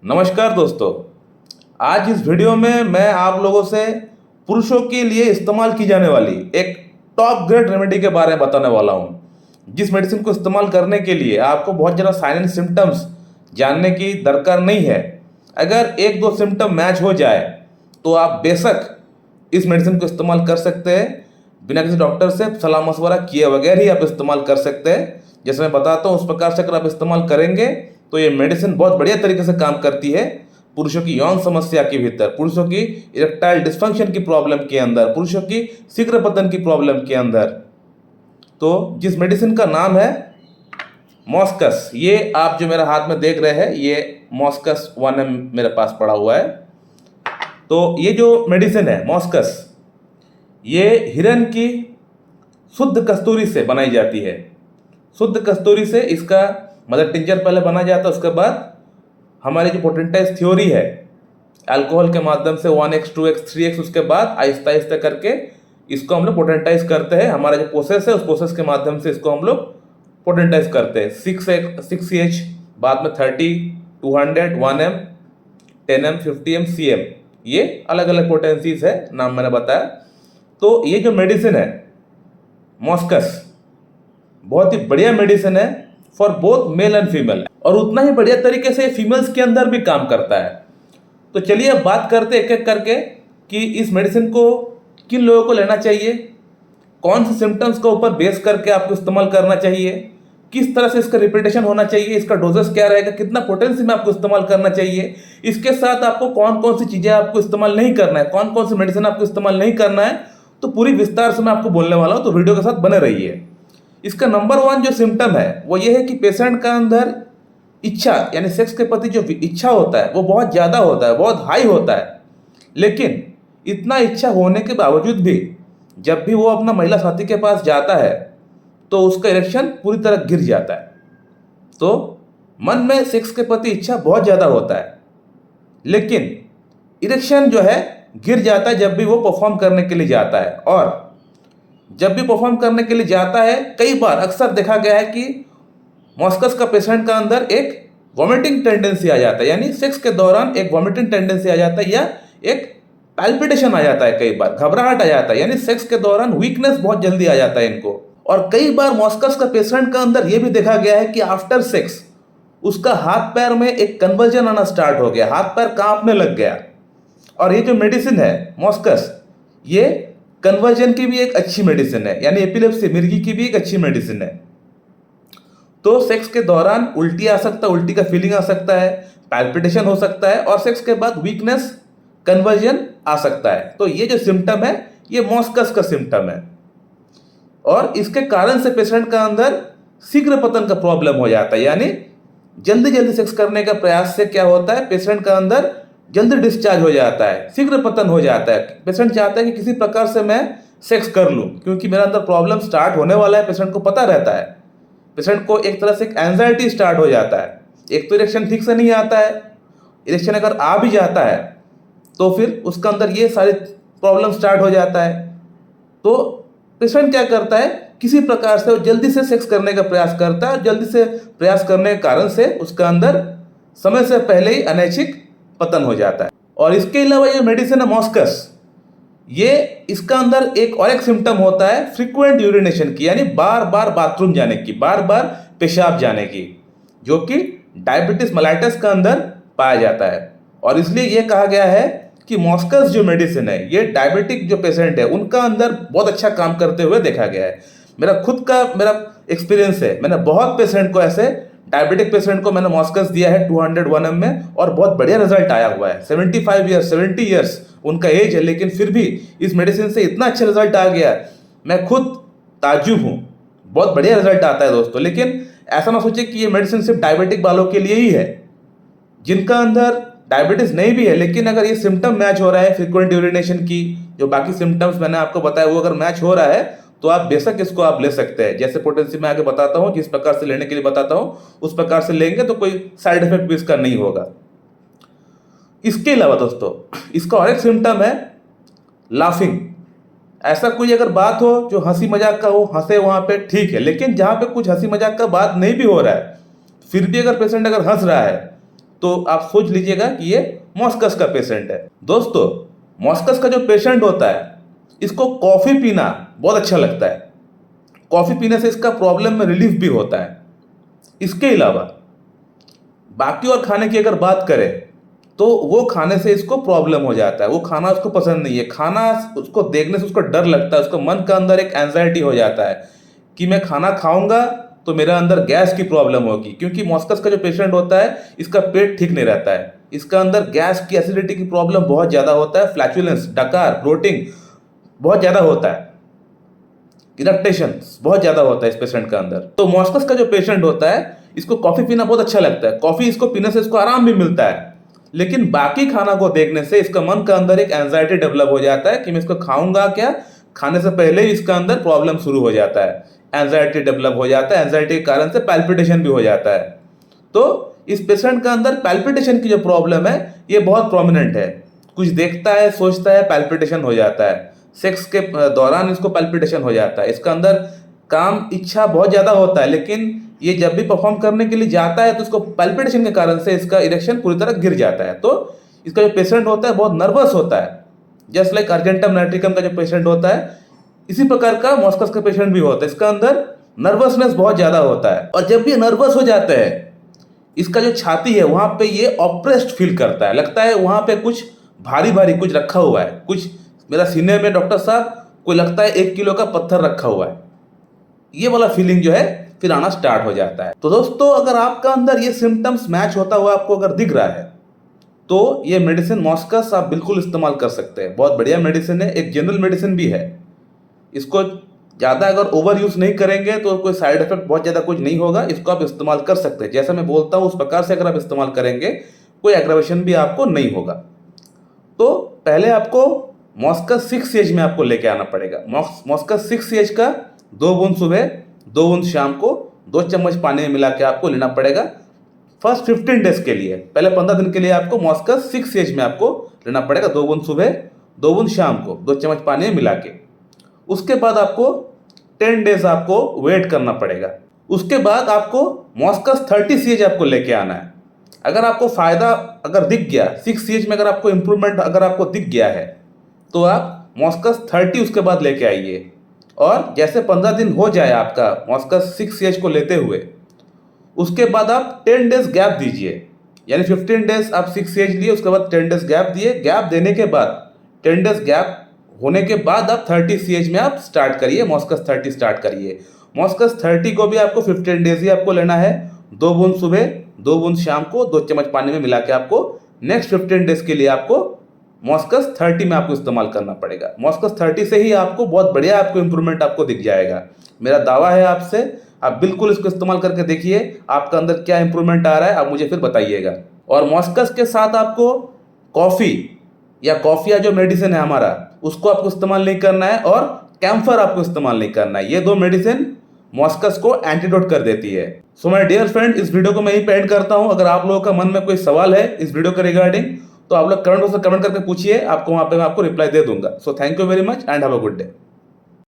नमस्कार दोस्तों। आज इस वीडियो में मैं आप लोगों से पुरुषों के लिए इस्तेमाल की जाने वाली एक टॉप ग्रेड रेमेडी के बारे में बताने वाला हूं, जिस मेडिसिन को इस्तेमाल करने के लिए आपको बहुत ज़्यादा साइन एंड सिम्टम्स जानने की दरकार नहीं है। अगर एक दो सिम्टम मैच हो जाए तो आप बेशक इस मेडिसिन को इस्तेमाल कर सकते हैं। बिना किसी डॉक्टर से सलाह मशवरा किए बगैर ही आप इस्तेमाल कर सकते हैं। जैसे मैं बताता हूँ उस प्रकार से अगर आप इस्तेमाल करेंगे तो ये मेडिसिन बहुत बढ़िया तरीके से काम करती है। पुरुषों की यौन समस्या के भीतर, पुरुषों की इरेक्टाइल डिस्फंक्शन की प्रॉब्लम के अंदर, पुरुषों की शीघ्र पतन की प्रॉब्लम के अंदर, तो जिस मेडिसिन का नाम है मॉस्कस, ये आप जो मेरे हाथ में देख रहे हैं ये मॉस्कस 1M मेरे पास पड़ा हुआ है। तो ये जो मेडिसिन है मॉस्कस, ये हिरन की शुद्ध कस्तूरी से बनाई जाती है। शुद्ध कस्तूरी से इसका मदर टिंचर पहले बना जाता है, उसके बाद हमारी जो पोटेंटाइज थ्योरी है अल्कोहल के माध्यम से 1x 2x 3x, उसके बाद आहिस्ता आहिस्ता करके इसको हम लोग पोटेंटाइज करते हैं। हमारा जो प्रोसेस है उस प्रोसेस के माध्यम से इसको हम लोग पोटेंटाइज करते हैं। 6CH, बाद में 30, 200, 1M, 10M, 50M, CM, ये अलग अलग पोटेंसीज है, नाम मैंने बताया। तो ये जो मेडिसिन है मॉस्कस बहुत ही बढ़िया मेडिसिन है for both male and female, और उतना ही बढ़िया तरीके से फीमेल्स के अंदर भी काम करता है। तो चलिए अब बात करते एक एक करके कि इस मेडिसिन को किन लोगों को लेना चाहिए, कौन से सिम्टम्स के ऊपर बेस करके आपको इस्तेमाल करना चाहिए, किस तरह से इसका रिपीटेशन होना चाहिए, इसका डोजेस क्या रहेगा, कितना पोटेंसी में आपको इस्तेमाल करना चाहिए, इसके साथ आपको कौन कौन सी चीज़ें आपको इस्तेमाल नहीं करना है, कौन कौन सी मेडिसिन आपको इस्तेमाल नहीं करना है, तो पूरी विस्तार से मैं आपको बोलने वाला हूँ। तो वीडियो के साथ बने रहिए। इसका नंबर 1 जो सिम्टम है वो ये है कि पेशेंट का अंदर इच्छा, यानी सेक्स के प्रति जो इच्छा होता है वो बहुत ज़्यादा होता है, बहुत हाई होता है। लेकिन इतना इच्छा होने के बावजूद भी जब भी वो अपना महिला साथी के पास जाता है तो उसका इरेक्शन पूरी तरह गिर जाता है। तो मन में सेक्स के प्रति इच्छा बहुत ज़्यादा होता है, लेकिन इरेक्शन जो है गिर जाता है जब भी वो परफॉर्म करने के लिए जाता है। और जब भी परफॉर्म करने के लिए जाता है, कई बार अक्सर देखा गया है कि मॉस्कस का पेशेंट का अंदर एक वॉमिटिंग टेंडेंसी आ जाता है, यानी सेक्स के दौरान एक वॉमिटिंग टेंडेंसी आ जाता है, या एक पैल्पिटेशन आ जाता है, कई बार घबराहट आ जाता है, यानी सेक्स के दौरान वीकनेस बहुत जल्दी आ जाता है इनको। और कई बार मॉस्कस का पेशेंट का अंदर यह भी देखा गया है कि आफ्टर सेक्स उसका हाथ पैर में एक कन्वर्जन आना स्टार्ट हो गया, हाथ पैर कांपने लग गया। और ये जो मेडिसिन है मॉस्कस, ये कन्वर्जन की भी एक अच्छी मेडिसिन है, यानी एपिलेप्सी, मिर्गी की भी एक अच्छी मेडिसिन है। तो सेक्स के दौरान उल्टी आ सकता है, उल्टी का फीलिंग आ सकता है, पैल्पिटेशन हो सकता है, और सेक्स के बाद वीकनेस, कन्वर्जन आ सकता है। तो ये जो सिम्टम है ये मॉस्कस का सिम्टम है, और इसके कारण से पेशेंट का अंदर शीघ्र पतन का प्रॉब्लम हो जाता है, यानी जल्दी जल्दी सेक्स करने का प्रयास से क्या होता है, पेशेंट का अंदर जल्दी डिस्चार्ज हो जाता है, शीघ्र पतन हो जाता है। पेशेंट चाहता है कि किसी प्रकार से मैं सेक्स कर लूं, क्योंकि मेरा अंदर प्रॉब्लम स्टार्ट होने वाला है, पेशेंट को पता रहता है। पेशेंट को एक तरह से एक एंजाइटी स्टार्ट हो जाता है। एक तो इरेक्शन ठीक से नहीं आता है, इरेक्शन अगर आ भी जाता है तो फिर उसका अंदर ये सारे प्रॉब्लम स्टार्ट हो जाता है। तो पेशेंट क्या करता है, किसी प्रकार से जल्दी से सेक्स करने का प्रयास करता है, और जल्दी से प्रयास करने के कारण से उसका अंदर समय से पहले ही अनैच्छिक पतन हो जाता है। और इसके अलावा ये मेडिसिन है मॉस्कस, ये इसका अंदर एक और एक सिम्टम होता है फ्रीक्वेंट यूरिनेशन की, यानी बार बार बाथरूम जाने की, बार बार पेशाब जाने की, जो कि डायबिटीज मेलाइटस का अंदर पाया जाता है। और इसलिए ये कहा गया है कि मॉस्कस जो मेडिसिन है ये डायबिटिक जो पेशेंट है उनका अंदर बहुत अच्छा काम करते हुए देखा गया है। मेरा एक्सपीरियंस है, मैंने बहुत पेशेंट को, ऐसे डायबिटिक पेशेंट को मैंने मॉस्कस दिया है 200 1M में, और बहुत बढ़िया रिजल्ट आया हुआ है। 75 ईयर्स 70 ईयर्स उनका एज है, लेकिन फिर भी इस मेडिसिन से इतना अच्छा रिजल्ट आ गया, मैं खुद ताज्जुब हूँ। बहुत बढ़िया रिजल्ट आता है दोस्तों। लेकिन ऐसा ना सोचे कि ये मेडिसिन सिर्फ डायबिटिक वालों के लिए ही है। जिनका अंदर डायबिटीज नहीं भी है, लेकिन अगर ये सिम्टम मैच हो रहा है फ्रीक्वेंट यूरिनेशन की, जो बाकी सिम्टम्स मैंने आपको बताया वो अगर मैच हो रहा है तो आप बेशक इसको आप ले सकते हैं। जैसे पोटेंसी मैं आगे बताता हूँ, जिस प्रकार से लेने के लिए बताता हूँ उस प्रकार से लेंगे तो कोई साइड इफेक्ट भी इसका नहीं होगा। इसके अलावा दोस्तों इसका और एक सिम्टम है लाफिंग। ऐसा कोई अगर बात हो जो हंसी मजाक का हो, हंसे वहाँ पे ठीक है, लेकिन जहाँ पे कुछ हंसी मजाक का बात नहीं भी हो रहा है, फिर भी अगर पेशेंट अगर हंस रहा है तो आप सोच लीजिएगा कि ये मॉस्कस का पेशेंट है। दोस्तों, मॉस्कस का जो पेशेंट होता है, इसको कॉफ़ी पीना बहुत अच्छा लगता है। कॉफ़ी पीने से इसका प्रॉब्लम में रिलीफ भी होता है। इसके अलावा बाकी और खाने की अगर बात करें तो वो खाने से इसको प्रॉब्लम हो जाता है, वो खाना उसको पसंद नहीं है, खाना उसको देखने से उसको डर लगता है, उसको मन का अंदर एक एंजाइटी हो जाता है कि मैं खाना खाऊंगा तो मेरा अंदर गैस की प्रॉब्लम होगी, क्योंकि मॉस्कस का जो पेशेंट होता है इसका पेट ठीक नहीं रहता है, इसका अंदर गैस की एसिडिटी की प्रॉब्लम बहुत ज़्यादा होता है, फ्लैचुलेंस, डकार, ब्लोटिंग बहुत ज़्यादा होता है, इरिटेशन बहुत ज़्यादा होता है इस पेशेंट का अंदर। तो मॉस्कस का जो पेशेंट होता है इसको कॉफ़ी पीना बहुत अच्छा लगता है, कॉफ़ी इसको पीने से इसको आराम भी मिलता है, लेकिन बाकी खाना को देखने से इसका मन का अंदर एक एंजाइटी डेवलप हो जाता है कि मैं इसको खाऊंगा क्या, खाने से पहले ही इसका अंदर प्रॉब्लम शुरू हो जाता है, एंजाइटी डेवलप हो जाता है, एंजाइटी के कारण से पैल्पिटेशन भी हो जाता है। तो इस पेशेंट का अंदर पैल्पिटेशन की जो प्रॉब्लम है ये बहुत प्रोमिनेंट है, कुछ देखता है, सोचता है, पैल्पिटेशन हो जाता है, सेक्स के दौरान इसको पैल्पिटेशन हो जाता है, इसका अंदर काम इच्छा बहुत ज़्यादा होता है, लेकिन ये जब भी परफॉर्म करने के लिए जाता है तो इसको पैल्पिटेशन के कारण से इसका इरेक्शन पूरी तरह गिर जाता है। तो इसका जो पेशेंट होता है बहुत नर्वस होता है, जस्ट लाइक अर्जेंटम नाइट्रिकम का जो पेशेंट होता है इसी प्रकार का मॉस्कस का पेशेंट भी होता है, इसका अंदर नर्वसनेस बहुत ज़्यादा होता है, और जब भी नर्वस हो जाता है इसका जो छाती है वहाँ पे ये ऑप्रेस्ड फील करता है, लगता है वहाँ पे कुछ भारी भारी कुछ रखा हुआ है, कुछ मेरा सीने में डॉक्टर साहब कोई लगता है 1 किलो का पत्थर रखा हुआ है, ये वाला फीलिंग जो है फिर आना स्टार्ट हो जाता है। तो दोस्तों, अगर आपका अंदर ये सिम्टम्स मैच होता हुआ आपको अगर दिख रहा है तो ये मेडिसिन मॉस्कस आप बिल्कुल इस्तेमाल कर सकते हैं, बहुत बढ़िया मेडिसिन है, एक जनरल मेडिसिन भी है, इसको ज़्यादा अगर ओवर यूज़ नहीं करेंगे तो कोई साइड इफेक्ट बहुत ज़्यादा कुछ नहीं होगा, इसको आप इस्तेमाल कर सकते हैं, जैसा मैं बोलता हूँ उस प्रकार से अगर आप इस्तेमाल करेंगे कोई एग्रावेशन भी आपको नहीं होगा। तो पहले आपको मॉस्कस 6CH में आपको लेके आना पड़ेगा। मॉस्कस 6CH का 2 बूंद सुबह 2 बूंद शाम को 2 चम्मच पानी में मिला के आपको लेना पड़ेगा फर्स्ट 15 डेज के लिए। पहले 15 दिन के लिए आपको मॉस्कस 6CH में आपको लेना पड़ेगा, 2 बूंद सुबह 2 बूंद शाम को 2 चम्मच पानी में मिला के। उसके बाद आपको 10 डेज आपको वेट करना पड़ेगा। उसके बाद आपको मॉस्कस 30CH आपको लेके आना है। अगर आपको फ़ायदा अगर दिख गया 6CH में, अगर आपको इम्प्रूवमेंट अगर आपको दिख गया है तो आप मॉस्कस 30 उसके बाद लेके आइए, और जैसे 15 दिन हो जाए आपका मॉस्कस 6CH को लेते हुए, उसके बाद आप 10 डेज गैप दीजिए, यानी 15 डेज आप 6CH लिए, उसके बाद 10 डेज गैप दिए, गैप देने के बाद 10 डेज गैप होने के बाद आप 30CH में आप स्टार्ट करिए, मॉस्कस 30 स्टार्ट करिए। मॉस्कस 30 को भी आपको 15 डेज ही आपको लेना है, 2 बूंद सुबह 2 बूंद शाम को 2 चम्मच पानी में मिला के आपको नेक्स्ट 15 डेज के लिए आपको मॉस्कस 30 में आपको इस्तेमाल करना पड़ेगा। मॉस्कस 30 से ही आपको बहुत बढ़िया आपको इंप्रूवमेंट आपको दिख जाएगा। मेरा दावा है आपसे, आप बिल्कुल इसको इस्तेमाल करके देखिए आपका अंदर क्या इंप्रूवमेंट आ रहा है, आप मुझे फिर बताइएगा। और मॉस्कस के साथ आपको कॉफ़ी या कॉफिया जो मेडिसिन है हमारा उसको आपको इस्तेमाल नहीं करना है, और कैम्फर आपको इस्तेमाल नहीं करना है। ये 2 मेडिसिन मॉस्कस को एंटीडोट कर देती है। सो माय डियर फ्रेंड, इस वीडियो को मैं यहीं पे एंड करता हूं। अगर आप लोगों का मन में कोई सवाल है इस वीडियो के रिगार्डिंग तो आप लोग कमेंट बॉक्स में कमेंट करके पूछिए, आपको वहां पे मैं आपको रिप्लाई दे दूंगा। So thank you very much and have a good day.